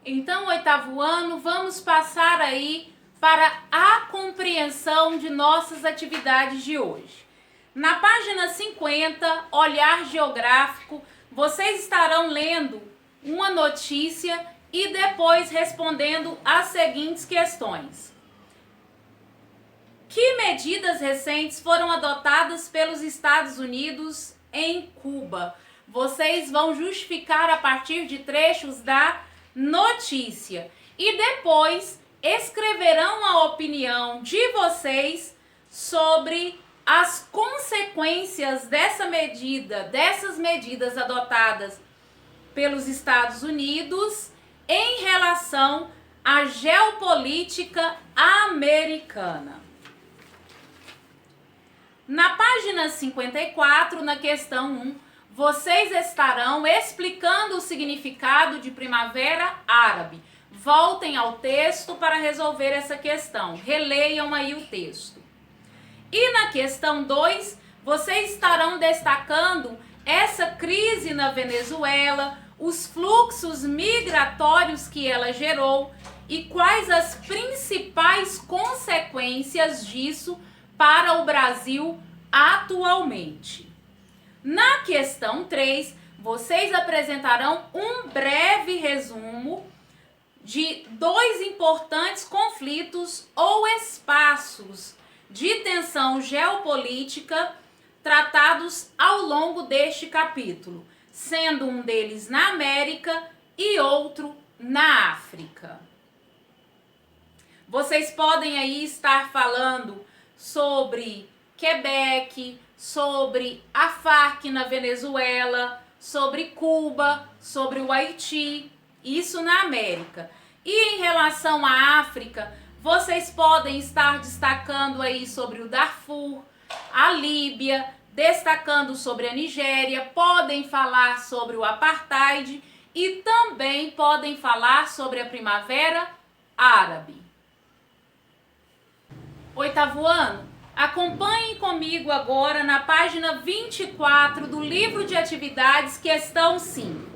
Então, oitavo ano, vamos passar aí para a compreensão de nossas atividades de hoje. Na página 50, Olhar Geográfico, vocês estarão lendo uma notícia e depois respondendo as seguintes questões. Que medidas recentes foram adotadas pelos Estados Unidos em Cuba? Vocês vão justificar a partir de trechos da notícia e depois escreverão a opinião de vocês sobre as consequências dessas medidas adotadas pelos Estados Unidos em relação à geopolítica americana. Na página 54, na questão 1, vocês estarão explicando o significado de primavera árabe. Voltem ao texto para resolver essa questão. Releiam aí o texto. E na questão 2, vocês estarão destacando essa crise na Venezuela, os fluxos migratórios que ela gerou e quais as principais consequências disso para o Brasil atualmente. Na questão 3, vocês apresentarão um breve resumo de dois importantes conflitos ou espaços de tensão geopolítica tratados ao longo deste capítulo, sendo um deles na América e outro na África. Vocês podem aí estar falando sobre Quebec, sobre a Farc na Venezuela, sobre Cuba, sobre o Haiti, isso na América. E em relação à África, vocês podem estar destacando aí sobre o Darfur, a Líbia, destacando sobre a Nigéria, podem falar sobre o Apartheid e também podem falar sobre a Primavera Árabe. Oitavo ano, acompanhem comigo agora na página 24 do livro de atividades, questão 5.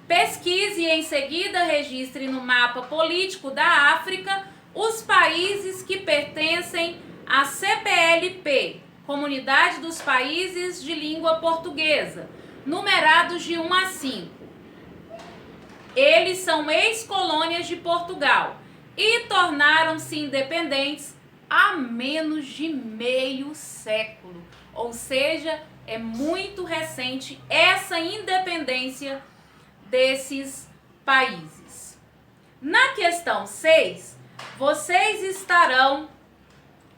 Pesquise e em seguida registre no mapa político da África os países que pertencem à CPLP, Comunidade dos Países de Língua Portuguesa, numerados de 1 a 5. Eles são ex-colônias de Portugal e tornaram-se independentes há menos de meio século, ou seja, é muito recente essa independência desses países. Na questão 6, vocês estarão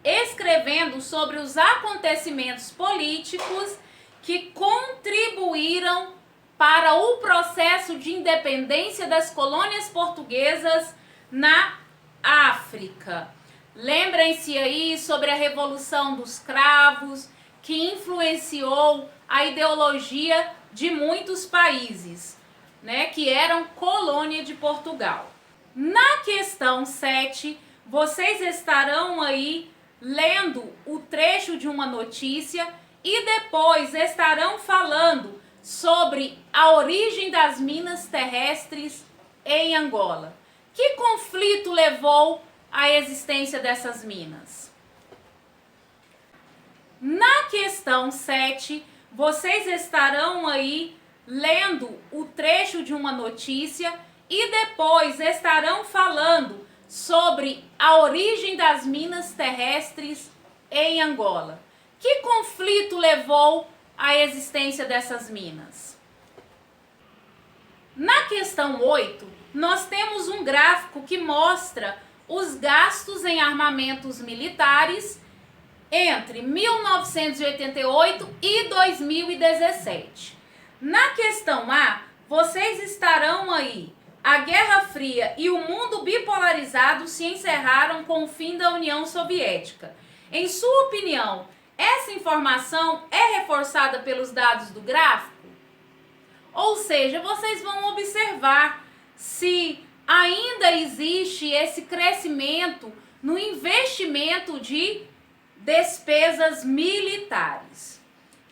escrevendo sobre os acontecimentos políticos que contribuíram para o processo de independência das colônias portuguesas na África. Lembrem-se aí sobre a Revolução dos Cravos, que influenciou a ideologia de muitos países, né, que eram colônia de Portugal. Na questão 7, vocês estarão aí lendo o trecho de uma notícia e depois estarão falando sobre a origem das minas terrestres em Angola. Que conflito levou à existência dessas minas? Na questão 7, vocês estarão aí lendo o trecho de uma notícia e depois estarão falando sobre a origem das minas terrestres em Angola. Que conflito levou à existência dessas minas? Na questão 8, nós temos um gráfico que mostra os gastos em armamentos militares entre 1988 e 2017. Na questão A, vocês estarão aí: a Guerra Fria e o mundo bipolarizado se encerraram com o fim da União Soviética. Em sua opinião, essa informação é reforçada pelos dados do gráfico? Ou seja, vocês vão observar se ainda existe esse crescimento no investimento de despesas militares.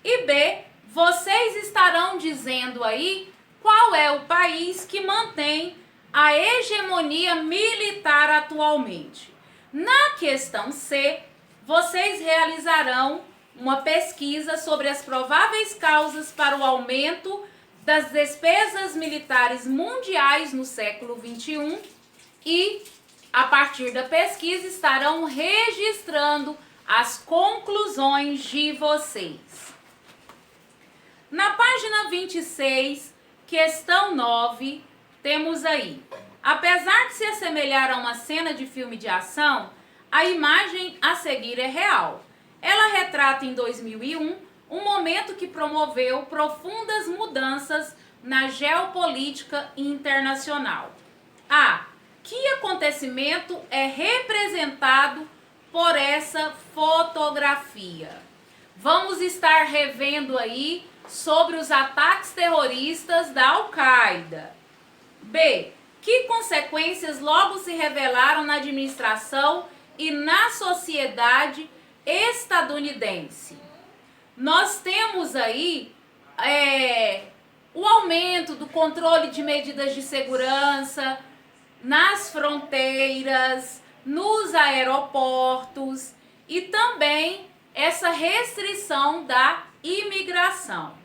E B, vocês estarão dizendo aí qual é o país que mantém a hegemonia militar atualmente. Na questão C, vocês realizarão uma pesquisa sobre as prováveis causas para o aumento das despesas militares mundiais no século XXI e, a partir da pesquisa, estarão registrando as conclusões de vocês. Na página 26, questão 9, temos aí: apesar de se assemelhar a uma cena de filme de ação, a imagem a seguir é real. Ela retrata em 2001 um momento que promoveu profundas mudanças na geopolítica internacional. Que acontecimento é representado por essa fotografia? Vamos estar revendo aí sobre os ataques terroristas da Al-Qaeda. B. Que consequências logo se revelaram na administração e na sociedade estadunidense? Nós temos aí o aumento do controle de medidas de segurança nas fronteiras, nos aeroportos e também essa restrição da imigração.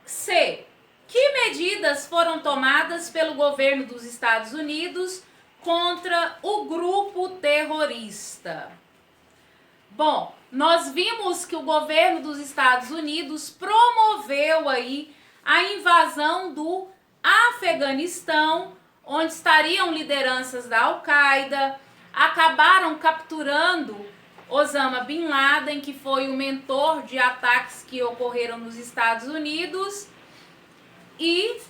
C. Que medidas foram tomadas pelo governo dos Estados Unidos contra o grupo terrorista? Bom, nós vimos que o governo dos Estados Unidos promoveu aí a invasão do Afeganistão, onde estariam lideranças da Al-Qaeda, acabaram capturando Osama Bin Laden, que foi o mentor de ataques que ocorreram nos Estados Unidos, e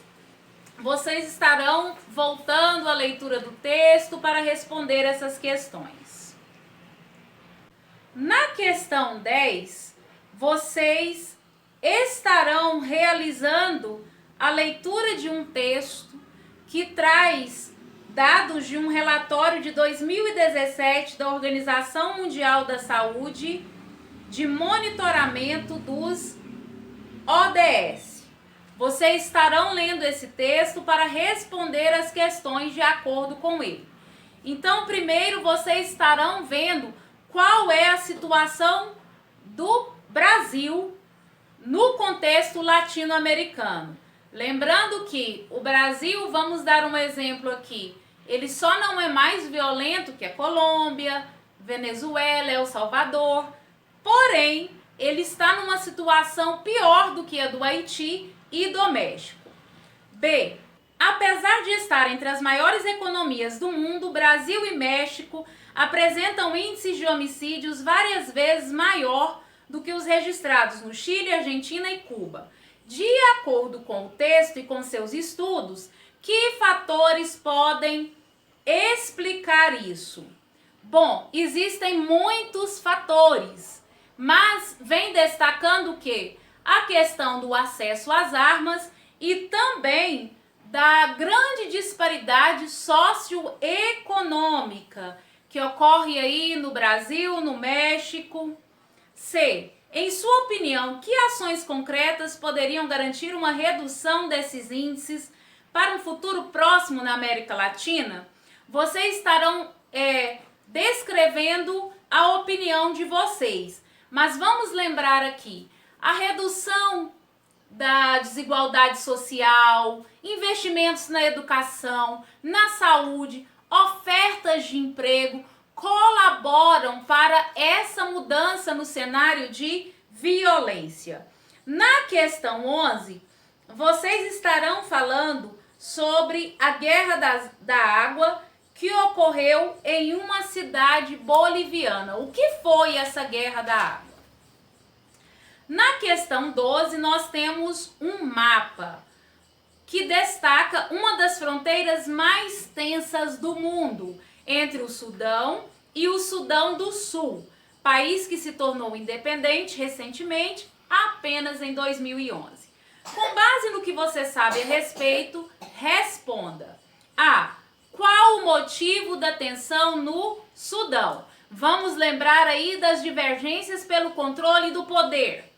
vocês estarão voltando à leitura do texto para responder essas questões. Na questão 10, vocês estarão realizando a leitura de um texto que traz dados de um relatório de 2017 da Organização Mundial da Saúde de monitoramento dos ODS. Vocês estarão lendo esse texto para responder as questões de acordo com ele. Então, primeiro vocês estarão vendo qual é a situação do Brasil no contexto latino-americano. Lembrando que o Brasil, vamos dar um exemplo aqui, ele só não é mais violento que a Colômbia, Venezuela, El Salvador, porém, ele está numa situação pior do que a do Haiti e do México. B. Apesar de estar entre as maiores economias do mundo, Brasil e México apresentam índices de homicídios várias vezes maior do que os registrados no Chile, Argentina e Cuba. De acordo com o texto e com seus estudos, que fatores podem explicar isso? Bom, existem muitos fatores, mas vem destacando que a questão do acesso às armas e também da grande disparidade socioeconômica que ocorre aí no Brasil, no México. C. Em sua opinião, que ações concretas poderiam garantir uma redução desses índices para um futuro próximo na América Latina? Vocês estarão descrevendo a opinião de vocês, mas vamos lembrar aqui, a redução da desigualdade social, investimentos na educação, na saúde, ofertas de emprego, colaboram para essa mudança no cenário de violência. Na questão 11, vocês estarão falando sobre a Guerra da Água que ocorreu em uma cidade boliviana. O que foi essa Guerra da Água? Na questão 12, nós temos um mapa que destaca uma das fronteiras mais tensas do mundo, entre o Sudão e o Sudão do Sul, país que se tornou independente recentemente, apenas em 2011. Com base no que você sabe a respeito, responda. A. Qual o motivo da tensão no Sudão? Vamos lembrar aí das divergências pelo controle do poder.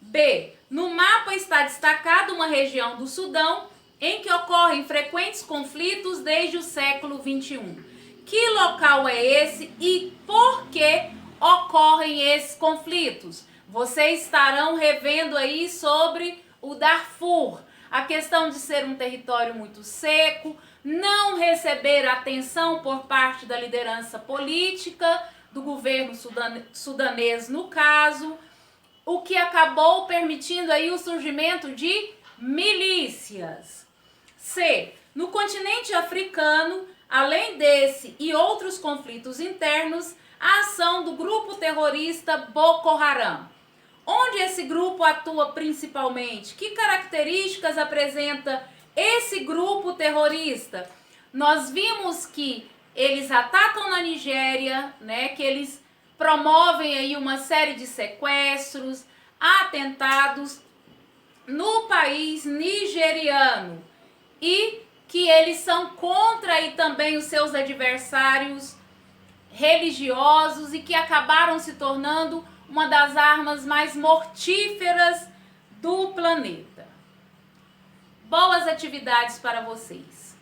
B. No mapa está destacada uma região do Sudão em que ocorre ocorrem frequentes conflitos desde o século XXI. Que local é esse e por que ocorrem esses conflitos? Vocês estarão revendo aí sobre o Darfur, a questão de ser um território muito seco, não receber atenção por parte da liderança política, do governo sudanês no caso, o que acabou permitindo aí o surgimento de milícias. C. No continente africano, além desse e outros conflitos internos, a ação do grupo terrorista Boko Haram. Onde esse grupo atua principalmente? Que características apresenta esse grupo terrorista? Nós vimos que eles atacam na Nigéria, né, que eles promovem aí uma série de sequestros, atentados no país nigeriano e que eles são contra aí também os seus adversários religiosos e que acabaram se tornando uma das armas mais mortíferas do planeta. Boas atividades para vocês!